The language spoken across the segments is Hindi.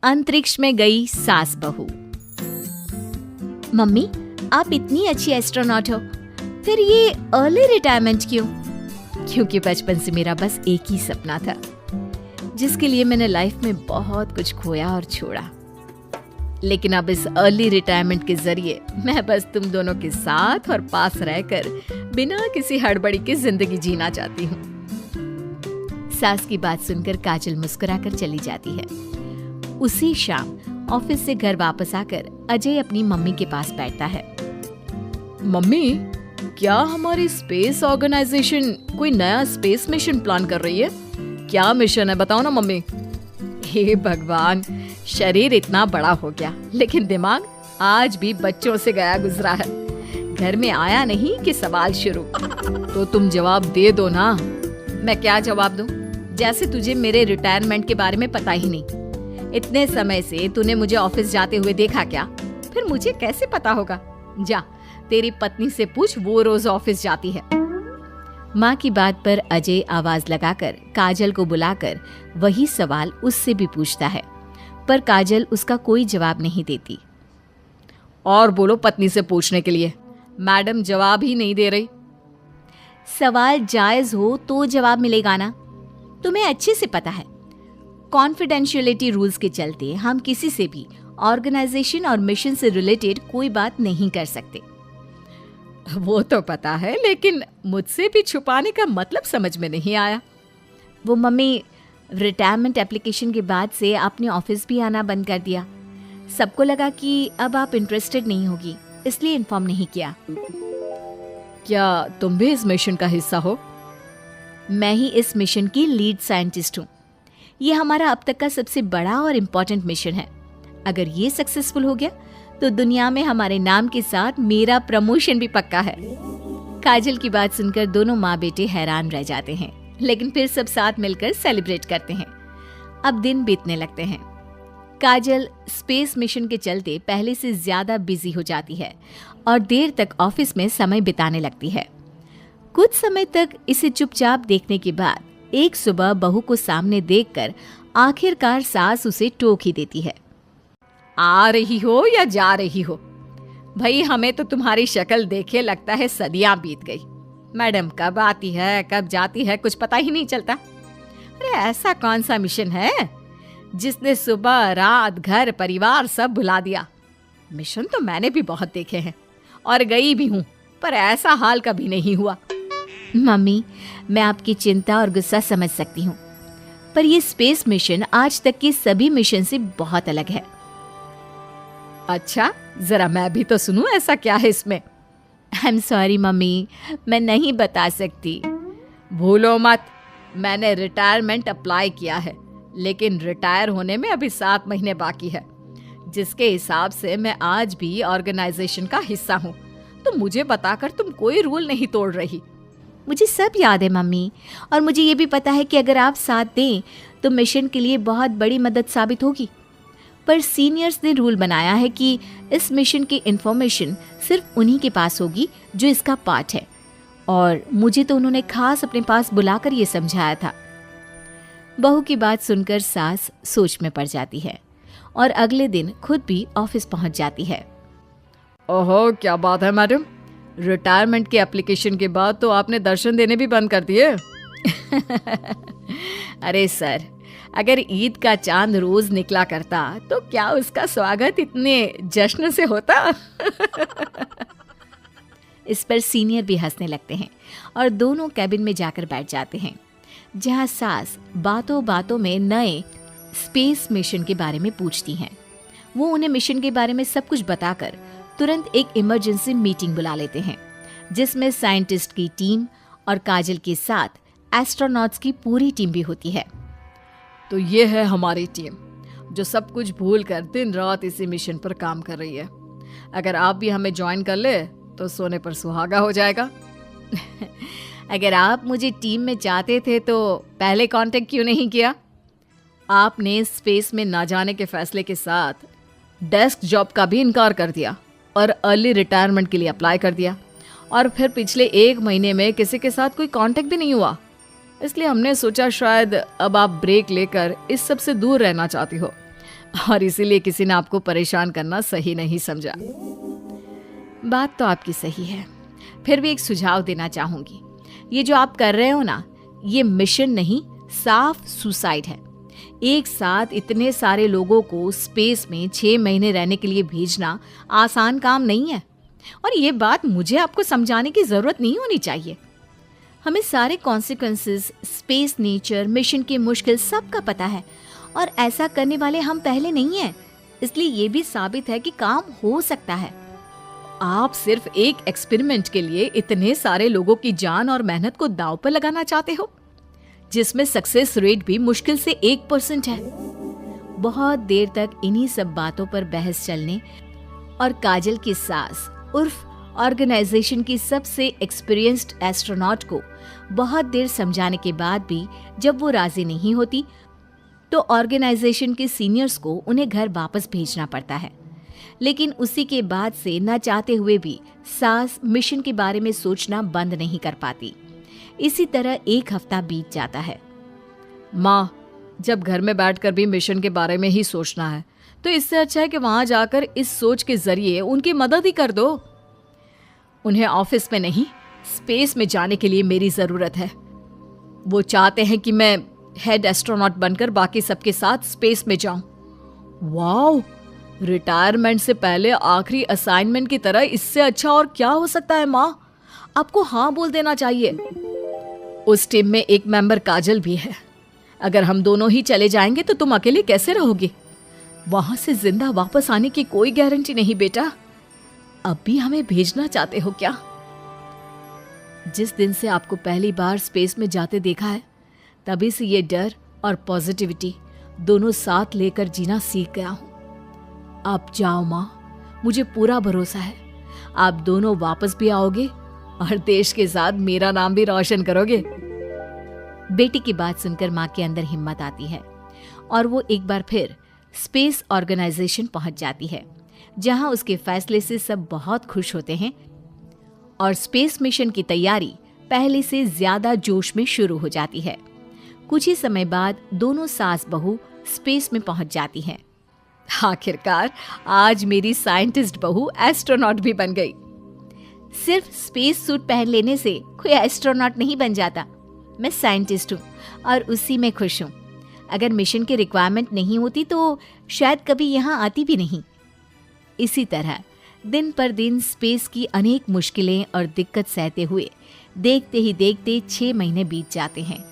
अंतरिक्ष में गई सास बहू। मम्मी, आप इतनी अच्छी एस्ट्रोनॉट हो, फिर ये अर्ली रिटायरमेंट क्यों? क्योंकि बचपन से मेरा बस एक ही सपना था, जिसके लिए मैंने लाइफ में बहुत कुछ खोया और छोड़ा। लेकिन अब इस अर्ली रिटायरमेंट के जरिए मैं बस तुम दोनों के साथ और पास रहकर बिना किसी हड़बड़ी के जिंदगी जीना चाहती हूँ। सास की बात सुनकर काजल मुस्कुराकर चली जाती है। उसी शाम ऑफिस से घर वापस आकर अजय अपनी मम्मी के पास बैठता है। मम्मी, क्या हमारी स्पेस ऑर्गेनाइजेशन कोई नया स्पेस मिशन प्लान कर रही है? क्या मिशन है, बताओ ना मम्मी। हे भगवान, शरीर इतना बड़ा हो गया लेकिन दिमाग आज भी बच्चों से गया गुजरा है। घर में आया नहीं कि सवाल शुरू। तो तुम जवाब दे दो ना। मैं क्या जवाब दूं? जैसे तुझे मेरे रिटायरमेंट के बारे में पता ही नहीं। इतने समय से तूने मुझे ऑफिस जाते हुए देखा क्या? फिर मुझे कैसे पता होगा? जा, तेरी पत्नी से पूछ, वो रोज ऑफिस जाती है। माँ की बात पर अजय आवाज लगाकर काजल को बुलाकर वही सवाल उससे भी पूछता है, पर काजल उसका कोई जवाब नहीं देती। और बोलो पत्नी से पूछने के लिए, मैडम जवाब ही नहीं दे रही। सवाल जायज हो तो जवाब मिलेगा ना, तुम्हें अच्छे से पता है। कॉन्फिडेंशियलिटी रूल्स के चलते हम किसी से भी ऑर्गेनाइजेशन और मिशन से रिलेटेड कोई बात नहीं कर सकते। वो तो पता है, लेकिन मुझसे भी छुपाने का मतलब समझ में नहीं आया। वो मम्मी, रिटायरमेंट एप्लीकेशन के बाद से आपने ऑफिस भी आना बंद कर दिया। सबको लगा कि अब आप इंटरेस्टेड नहीं होगी, इसलिए इन्फॉर्म नहीं किया। क्या तुम भी इस मिशन का हिस्सा हो? मैं ही इस मिशन की लीड साइंटिस्ट हूँ। ये हमारा अब तक का सबसे बड़ा और इम्पोर्टेंट मिशन है। अगर ये सक्सेसफुल हो गया तो दुनिया में हमारे नाम के साथ मेरा प्रमोशन भी पक्का है। काजल की बात सुनकर दोनों माँ बेटे हैरान रह जाते हैं, लेकिन फिर सब साथ मिलकर सेलिब्रेट करते हैं। अब दिन बीतने लगते हैं। काजल स्पेस मिशन के चलते पहले से ज्यादा बिजी हो जाती है और देर तक ऑफिस में समय बिताने लगती है। कुछ समय तक इसे चुपचाप देखने के बाद एक सुबह बहू को सामने देखकर आखिरकार सास उसे टोक ही देती है। आ रही हो या जा रही हो? भाई, हमें तो तुम्हारी शक्ल देखे लगता है सदियां बीत गई। मैडम कब आती है कब जाती है कुछ पता ही नहीं चलता। अरे ऐसा कौन सा मिशन है जिसने सुबह रात घर परिवार सब भुला दिया? मिशन तो मैंने भी बहुत देखे हैं और गई भी हूँ, पर ऐसा हाल कभी नहीं हुआ। मम्मी, मैं आपकी चिंता और गुस्सा समझ सकती हूँ, पर ये स्पेस मिशन आज तक के सभी मिशन से बहुत अलग है। अच्छा, जरा मैं भी तो सुनूं, ऐसा क्या है इसमें? आई एम सॉरी मम्मी, मैं नहीं बता सकती। भूलो मत, मैंने रिटायरमेंट अप्लाई किया है, लेकिन रिटायर होने में अभी 7 महीने बाकी है, जिसके हिसाब से मैं आज भी ऑर्गेनाइजेशन का हिस्सा हूँ। तो मुझे बताकर तुम कोई रूल नहीं तोड़ रही। मुझे सब याद है मम्मी, और मुझे ये भी पता है कि अगर आप साथ दें तो मिशन के लिए बहुत बड़ी मदद साबित होगी। पर सीनियर्स ने रूल बनाया है कि इस मिशन की इंफॉर्मेशन सिर्फ उन्हीं के पास होगी जो इसका पार्ट है, और मुझे तो उन्होंने खास अपने पास बुलाकर ये समझाया था। बहू की बात सुनकर सास सोच में पड़ जाती है और अगले दिन खुद भी ऑफिस पहुंच जाती है। ओहो, क्या बात है मैडम, रिटायरमेंट के एप्लीकेशन के बाद तो आपने दर्शन देने भी बंद कर दिए। अरे सर, अगर ईद का चांद रोज निकला करता तो क्या उसका स्वागत इतने जश्न से होता? इस पर सीनियर भी हंसने लगते हैं और दोनों कैबिन में जाकर बैठ जाते हैं, जहां सास बातों बातों में नए स्पेस मिशन के बारे में पूछती हैं। वो उन्हें मिशन के बारे में सब कुछ बताकर तुरंत एक इमरजेंसी मीटिंग बुला लेते हैं, जिसमें साइंटिस्ट की टीम और काजल के साथ एस्ट्रोनॉट्स की पूरी टीम भी होती है। तो ये है हमारी टीम, जो सब कुछ भूल कर दिन रात इसी मिशन पर काम कर रही है। अगर आप भी हमें ज्वाइन कर ले तो सोने पर सुहागा हो जाएगा। अगर आप मुझे टीम में चाहते थे तो पहले कांटेक्ट क्यों नहीं किया? आपने स्पेस में ना जाने के फैसले के साथ डेस्क जॉब का भी इनकार कर दिया और अर्ली रिटायरमेंट के लिए अप्लाई कर दिया, और फिर पिछले 1 महीने में किसी के साथ कोई कांटेक्ट भी नहीं हुआ। इसलिए हमने सोचा शायद अब आप ब्रेक लेकर इस सब से दूर रहना चाहती हो। और इसीलिए किसी ने आपको परेशान करना सही नहीं समझा। बात तो आपकी सही है, फिर भी एक सुझाव देना चाहूंगी। ये जो आप कर रहे हो ना, ये मिशन नहीं, साफ सुसाइड है। एक साथ इतने सारे लोगों को स्पेस में 6 महीने रहने के लिए भेजना आसान काम नहीं है। और ये बात मुझे आपको समझाने की जरूरत नहीं होनी चाहिए। हमें सारे कॉन्सिक्वेंसेस, स्पेस, नेचर, मिशन की मुश्किल सबका पता है, और ऐसा करने वाले हम पहले नहीं हैं। इसलिए ये भी साबित है कि काम हो सकता है। आप सिर्फ एक एक्सपेरिमेंट के लिए इतने सारे लोगों की जान और मेहनत को दांव पर लगाना चाहते हो, जिसमें सक्सेस रेट भी मुश्किल से 1% है। बहुत देर तक इन्हीं सब बातों पर बहस चलने और काजल की सास उर्फ ऑर्गेनाइजेशन की सबसे एक्सपीरियंस्ड एस्ट्रोनॉट को बहुत देर समझाने के बाद भी जब वो राजी नहीं होती, तो ऑर्गेनाइजेशन के सीनियर्स को उन्हें घर वापस भेजना पड़ता है। लेकिन उसी के बाद से न चाहते हुए भी सास मिशन के बारे में सोचना बंद नहीं कर पाती। इसी तरह 1 हफ्ता बीत जाता है। माँ, जब घर में बैठकर भी मिशन के बारे में ही सोचना है, तो इससे अच्छा है कि वहां जाकर इस सोच के जरिए उनकी मदद ही कर दो। उन्हें ऑफिस में नहीं, स्पेस में जाने के लिए मेरी जरूरत है। वो चाहते हैं कि मैं हेड एस्ट्रोनॉट बनकर बाकी सबके साथ स्पेस में जाऊं। वाओ, रिटायरमेंट से पहले आखिरी असाइनमेंट की तरह इससे अच्छा और क्या हो सकता है माँ? आपको हाँ बोल देना चाहिए। उस टीम में एक मेंबर काजल भी है। अगर हम दोनों ही चले जाएंगे तो तुम अकेले कैसे रहोगे? वहां से जिंदा वापस आने की कोई गारंटी नहीं बेटा। अब भी हमें भेजना चाहते हो क्या? जिस दिन से आपको पहली बार स्पेस में जाते देखा है, तभी से ये डर और पॉजिटिविटी दोनों साथ लेकर जीना सीख गया हूं। आप जाओ माँ, मुझे पूरा भरोसा है आप दोनों वापस भी आओगे और देश के साथ मेरा नाम भी रोशन करोगे। बेटी की बात सुनकर माँ के अंदर हिम्मत आती है और वो एक बार फिर स्पेस ऑर्गेनाइजेशन पहुंच जाती है, जहां उसके फैसले से सब बहुत खुश होते हैं और स्पेस मिशन की तैयारी पहले से ज्यादा जोश में शुरू हो जाती है। कुछ ही समय बाद दोनों सास बहू स्पेस में पहुंच जाती हैं। आखिरकार आज मेरी साइंटिस्ट बहू एस्ट्रोनॉट भी बन गई। सिर्फ स्पेस सूट पहन लेने से कोई एस्ट्रोनॉट नहीं बन जाता। मैं साइंटिस्ट हूँ और उसी में खुश हूँ। अगर मिशन की रिक्वायरमेंट नहीं होती तो शायद कभी यहाँ आती भी नहीं। इसी तरह दिन पर दिन स्पेस की अनेक मुश्किलें और दिक्कत सहते हुए देखते ही देखते 6 महीने बीत जाते हैं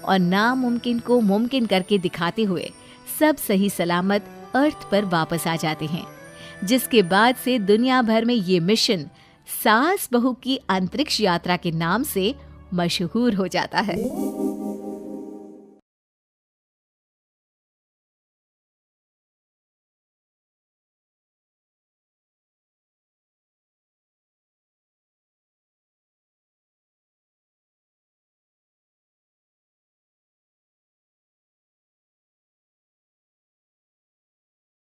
और नामुमकिन को मुमकिन करके दिखाते हुए सब सही सलामत अर्थ पर वापस आ जाते हैं, जिसके बाद से दुनिया भर में ये मिशन सास बहू की अंतरिक्ष यात्रा के नाम से मशहूर हो जाता है।